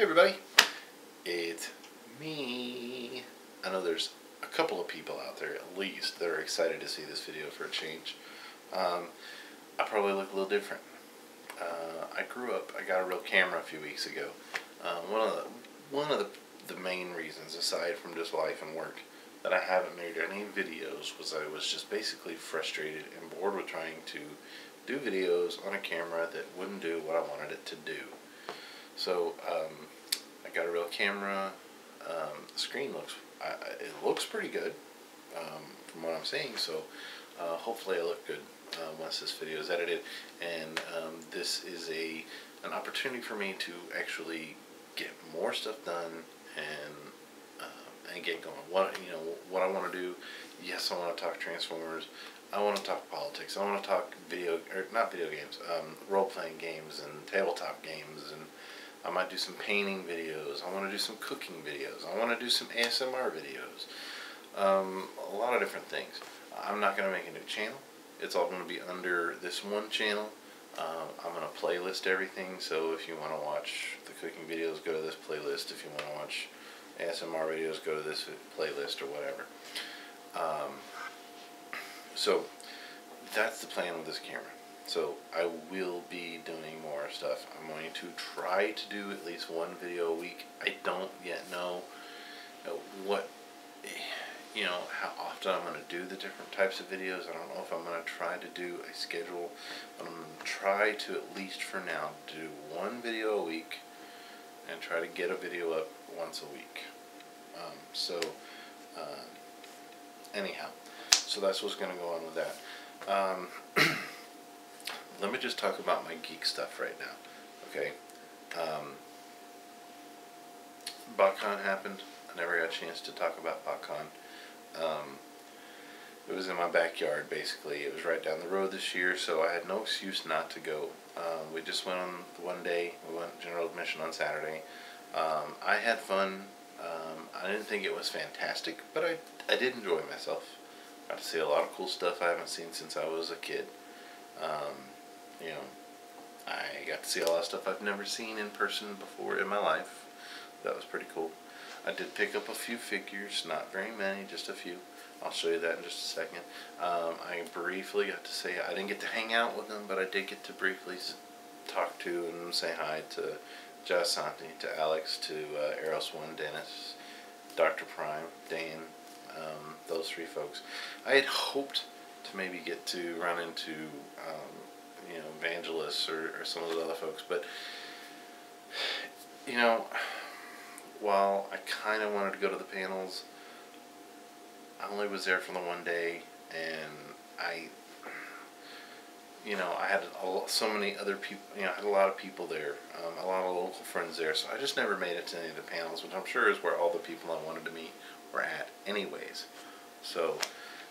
Hey everybody, it's me. I know there's a couple of people out there at least that are excited to see this video for a change. I probably look a little different. I got a real camera a few weeks ago. One of the main reasons, aside from just life and work, that I haven't made any videos was I was just basically frustrated and bored with trying to do videos on a camera that wouldn't do what I wanted it to do. So I got a real camera. The screen looks pretty good from what I'm seeing. So hopefully I look good once this video is edited. And this is an opportunity for me to actually get more stuff done and get going. What I want to do. Yes, I want to talk Transformers. I want to talk politics. I want to talk not video games, role-playing games and tabletop games, and I might do some painting videos. I want to do some cooking videos. I want to do some ASMR videos. A lot of different things. I'm not going to make a new channel. It's all going to be under this one channel. I'm going to playlist everything, so if you want to watch the cooking videos, go to this playlist. If you want to watch ASMR videos, go to this playlist or whatever. So that's the plan with this camera. So I will be doing more stuff. I'm going to try to do at least one video a week. I don't yet know how often I'm going to do the different types of videos. I don't know if I'm going to try to do a schedule. I'm going to try to, at least for now, do one video a week and try to get a video up once a week. Anyhow, so that's what's going to go on with that. Let me just talk about my geek stuff right now, okay? Botcon happened. I never got a chance to talk about Botcon. It was in my backyard, basically. It was right down the road this year, so I had no excuse not to go. We just went on one day. We went general admission on Saturday. I had fun. I didn't think it was fantastic, but I did enjoy myself. Got to see a lot of cool stuff I haven't seen since I was a kid. I got to see a lot of stuff I've never seen in person before in my life. That was pretty cool. I did pick up a few figures, not very many, just a few. I'll show you that in just a second. I briefly got to say, I didn't get to hang out with them, but I did get to briefly talk to and say hi to Jasanti, to Alex, to Eros One, Dennis, Dr. Prime, Dan, those three folks. I had hoped to maybe get to run into Evangelists or some of those other folks, but while I kind of wanted to go to the panels, I only was there for the one day, and I had so many other people. I had a lot of people there, a lot of local friends there, so I just never made it to any of the panels, which I'm sure is where all the people I wanted to meet were at anyways. So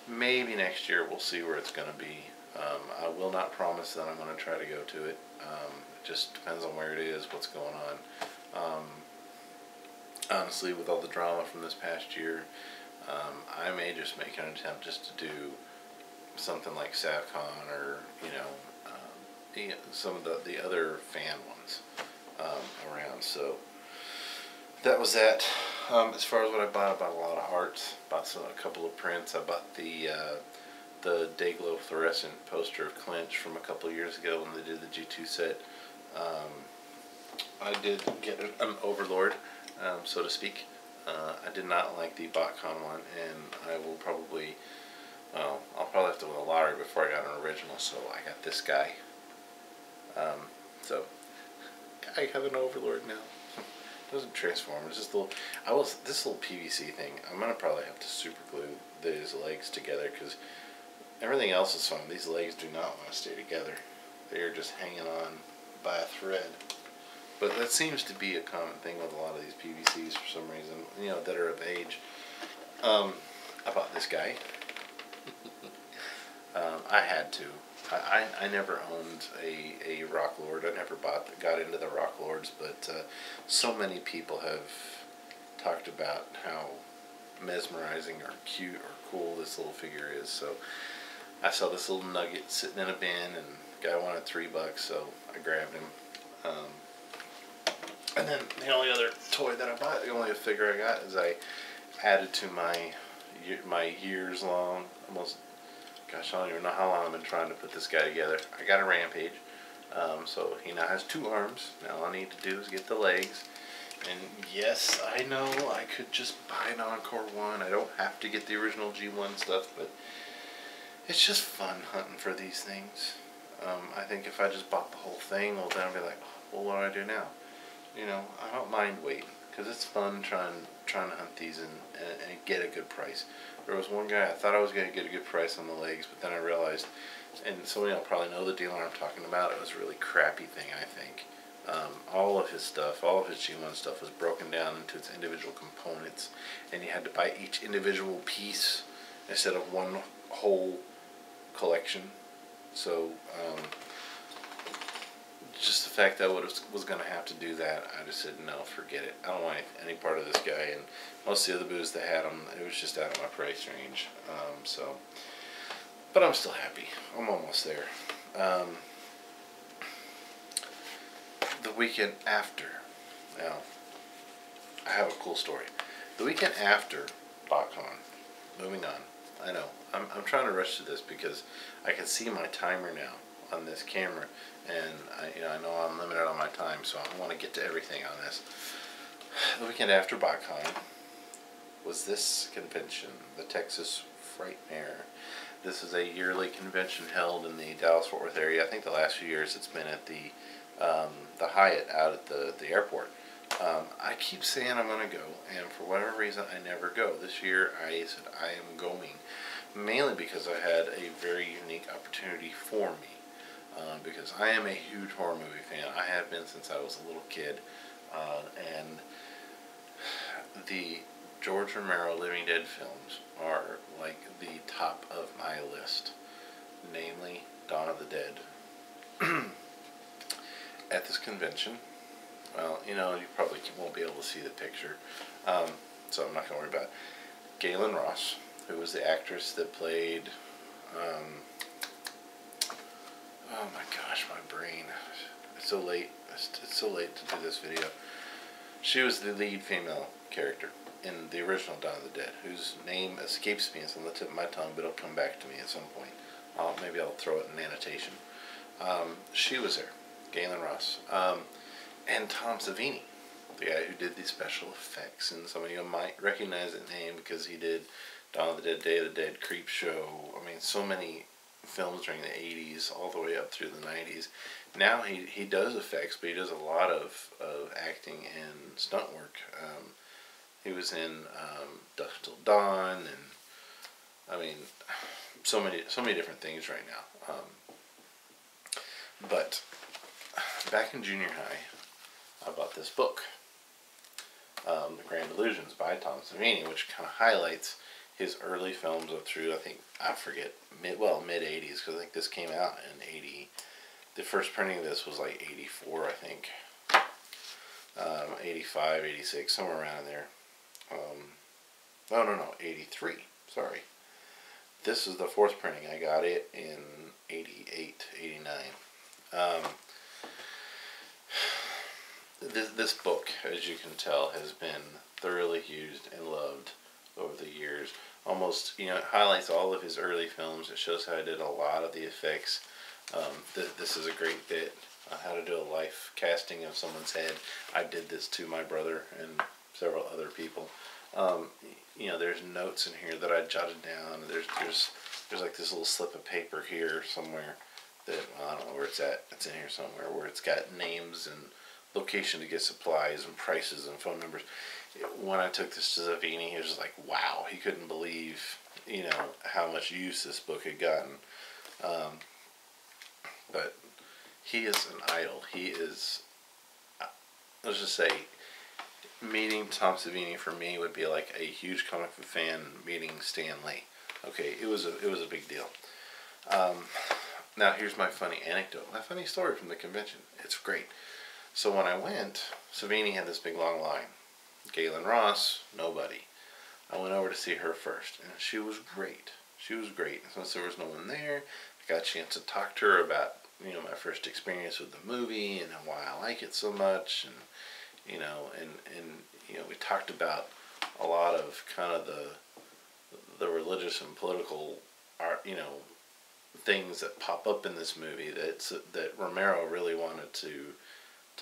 maybe next year we'll see where it's going to be. I will not promise that I'm going to try to go to it. It just depends on where it is, what's going on. Honestly, with all the drama from this past year, I may just make an attempt just to do something like SavCon or some of the other fan ones around. So that was that. As far as what I bought a lot of art. Bought a couple of prints. I bought the Dayglow fluorescent poster of Clinch from a couple of years ago when they did the G2 set. I did get an Overlord, so to speak. I did not like the Botcon one, and I'll probably have to win a lottery before I got an original, so I got this guy. So I have an Overlord now. It doesn't transform. It's just this little PVC thing. I'm gonna probably have to super glue these legs together because everything else is fine. These legs do not want to stay together. They are just hanging on by a thread. But that seems to be a common thing with a lot of these PVCs for some reason, that are of age. I bought this guy. I had to. I never owned a Rock Lord. I never got into the Rock Lords, but so many people have talked about how mesmerizing or cute or cool this little figure is. So I saw this little nugget sitting in a bin, and the guy wanted $3, so I grabbed him. And then the only other toy that I bought, the only figure I got, is I added to my years long, almost, gosh, I don't even know how long I've been trying to put this guy together. I got a Rampage, so he now has 2 arms. Now all I need to do is get the legs. And yes, I know I could just buy an Encore 1. I don't have to get the original G1 stuff, but it's just fun hunting for these things. I think if I just bought the whole thing, well, then I'd be like, well, what do I do now? You know, I don't mind waiting, because it's fun trying to hunt these and get a good price. There was one guy, I thought I was going to get a good price on the legs, but then I realized, and somebody will probably know the dealer I'm talking about, it was a really crappy thing, I think. All of his stuff, all of his G1 stuff was broken down into its individual components, and you had to buy each individual piece instead of one whole collection. So, just the fact that I was going to have to do that, I just said, no, forget it. I don't want any part of this guy, and most of the other booths that had them, it was just out of my price range. But I'm still happy. I'm almost there. The weekend after, now, I have a cool story. The weekend after Botcon, moving on, I know, I'm trying to rush to this because I can see my timer now on this camera, and I know I'm limited on my time, so I want to get to everything on this. The weekend after Botcon was this convention, the Texas Frightmare. This is a yearly convention held in the Dallas-Fort Worth area. I think the last few years it's been at the Hyatt out at the airport. I keep saying I'm going to go, and for whatever reason I never go. This year I said I am going, mainly because I had a very unique opportunity for me. Because I am a huge horror movie fan. I have been since I was a little kid. And the George Romero Living Dead films are like the top of my list. Namely, Dawn of the Dead. At this convention, well, you know, you probably won't be able to see the picture. So I'm not going to worry about it. Galen Ross, who was the actress that played... oh my gosh, my brain. It's so late. It's so late to do this video. She was the lead female character in the original Dawn of the Dead, whose name escapes me. It's on the tip of my tongue, but it'll come back to me at some point. Maybe I'll throw it in annotation. She was there. Galen Ross. And Tom Savini, the guy who did the special effects. And some of you might recognize that name because he did Dawn of the Dead, Day of the Dead, Creep Show. I mean, so many films during the 80s all the way up through the 90s. Now he does effects, but he does a lot of acting and stunt work. He was in Dusk Till Dawn, and I mean, so many different things right now. But back in junior high, I bought this book, The Grand Illusions by Tom Savini, which kind of highlights his early films up through, I forget, mid-80s, because I think this came out in 80. The first printing of this was like 84, I think. 85, 86, somewhere around there. No, 83, sorry. This is the 4th printing. I got it in 88, 89. This book, as you can tell, has been thoroughly used and loved over the years. Almost, you know, it highlights all of his early films. It shows how he did a lot of the effects. This is a great bit on how to do a life casting of someone's head. I did this to my brother and several other people. You know, there's notes in here that I jotted down. There's like this little slip of paper here somewhere that, well, I don't know where it's at. It's in here somewhere, where it's got names and location to get supplies and prices and phone numbers. When I took this to Savini, he was just like, wow, he couldn't believe, you know, how much use this book had gotten. But he is an idol. He is, let's just say, meeting Tom Savini for me would be like a huge comic book fan meeting Stan Lee. Okay, it was a big deal. Now here's my funny anecdote, my funny story from the convention. It's great. So when I went, Savini had this big long line. Galen Ross, nobody. I went over to see her first, and she was great. She was great. Since there was no one there, I got a chance to talk to her about, you know, my first experience with the movie and why I like it so much, and you know, and you know, we talked about a lot of kind of the religious and political art, you know, things that pop up in this movie that Romero really wanted to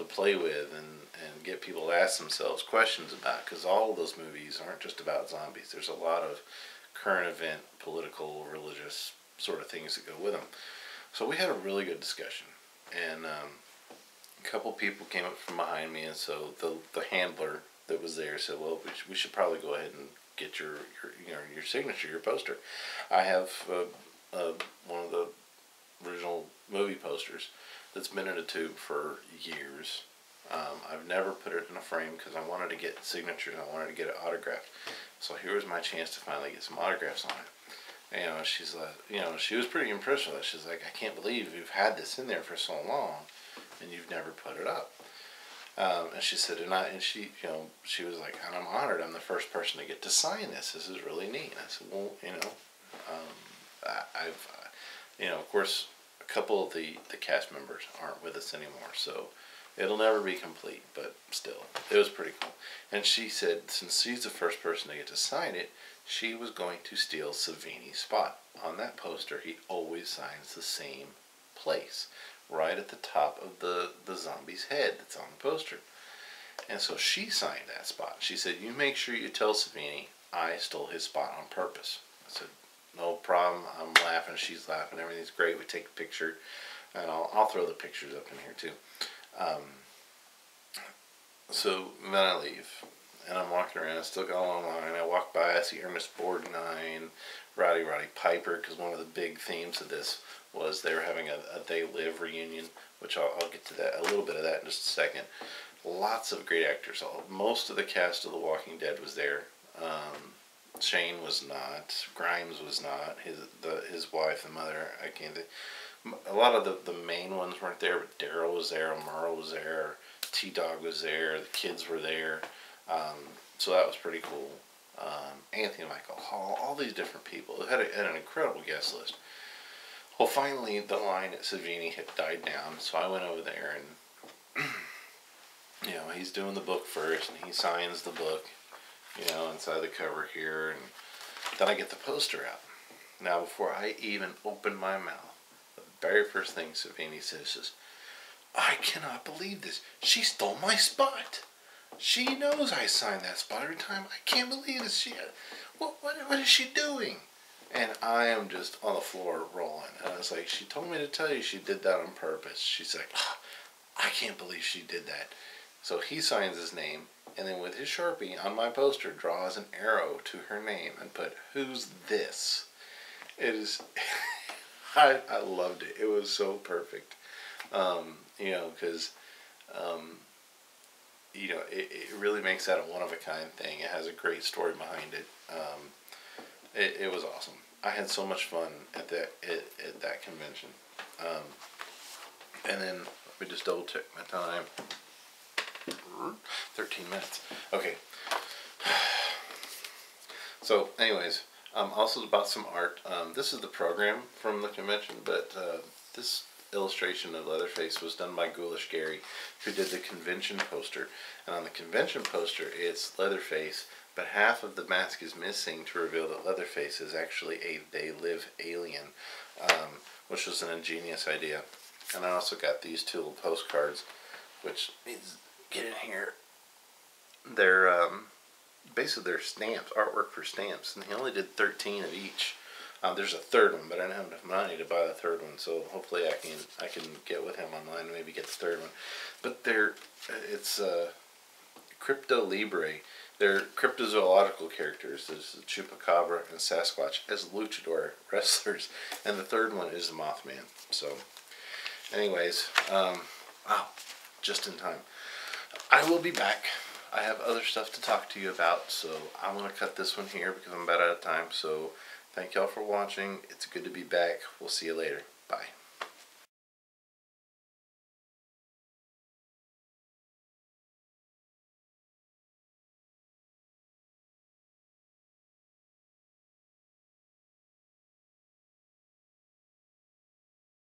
play with and get people to ask themselves questions about, because all of those movies aren't just about zombies. There's a lot of current event, political, religious sort of things that go with them. So we had a really good discussion, and a couple people came up from behind me, and so the handler that was there said, "Well, we should probably go ahead and get your your signature, your poster." I have one of the original movie posters that's been in a tube for years. I've never put it in a frame because I wanted to get signatures. I wanted to get it autographed. So here was my chance to finally get some autographs on it. You know, she's like, you know, she was pretty impressed with it. She's like, "I can't believe you've had this in there for so long, and you've never put it up." And she said, and she, you know, she was like, "And I'm honored. I'm the first person to get to sign this. This is really neat." And I said, "Well, you know, you know, of course, a couple of the cast members aren't with us anymore, so it'll never be complete, but still, it was pretty cool." And she said, since she's the first person to get to sign it, she was going to steal Savini's spot. On that poster, he always signs the same place, right at the top of the zombie's head that's on the poster. And so she signed that spot. She said, "You make sure you tell Savini I stole his spot on purpose." I said, "No problem." I'm laughing, she's laughing, everything's great. We take a picture, and I'll throw the pictures up in here too. So then I leave, and I'm walking around, still got a long line. I walk by, I see Ernest Borgnine, Roddy Piper, because one of the big themes of this was they were having a They Live reunion, which I'll get to that, a little bit of that in just a second. Lots of great actors. Most of the cast of The Walking Dead was there. Shane was not. Grimes was not. His wife and mother, I can't think. A lot of the main ones weren't there, but Daryl was there, Merle was there, T-Dog was there, the kids were there. So that was pretty cool. Anthony Michael Hall, all these different people. It had an incredible guest list. Well, finally, the line at Savini had died down, so I went over there, and you know, he's doing the book first, and he signs the book, you know, inside the cover here, and then I get the poster out. Now, before I even open my mouth, the very first thing Savini says is, "I cannot believe this. She stole my spot. She knows I signed that spot every time. I can't believe this. What is she doing?" And I am just on the floor rolling. And I was like, "She told me to tell you she did that on purpose." She's like, "Oh, I can't believe she did that." So he signs his name, and then with his Sharpie on my poster draws an arrow to her name and put, "Who's this?" It is, I loved it. It was so perfect. You know, because, you know, it really makes that a one-of-a-kind thing. It has a great story behind it. It was awesome. I had so much fun at that convention. And then, let me just double check my time. 13 minutes. Okay. So, anyways, also about some art. This is the program from the convention, but this illustration of Leatherface was done by Ghoulish Gary, who did the convention poster. And on the convention poster, it's Leatherface, but half of the mask is missing to reveal that Leatherface is actually a They Live alien, which was an ingenious idea. And I also got these two little postcards, which means, get in here. They're basically they're stamps, artwork for stamps, and he only did 13 of each. There's a third one, but I don't have enough money to buy the third one, so hopefully I can get with him online and maybe get the third one. But it's Crypto Libre. They're cryptozoological characters. There's the Chupacabra and Sasquatch as luchador wrestlers, and the third one is the Mothman. So, anyways, wow, just in time. I will be back. I have other stuff to talk to you about, so I'm going to cut this one here because I'm about out of time. So, thank y'all for watching. It's good to be back. We'll see you later. Bye.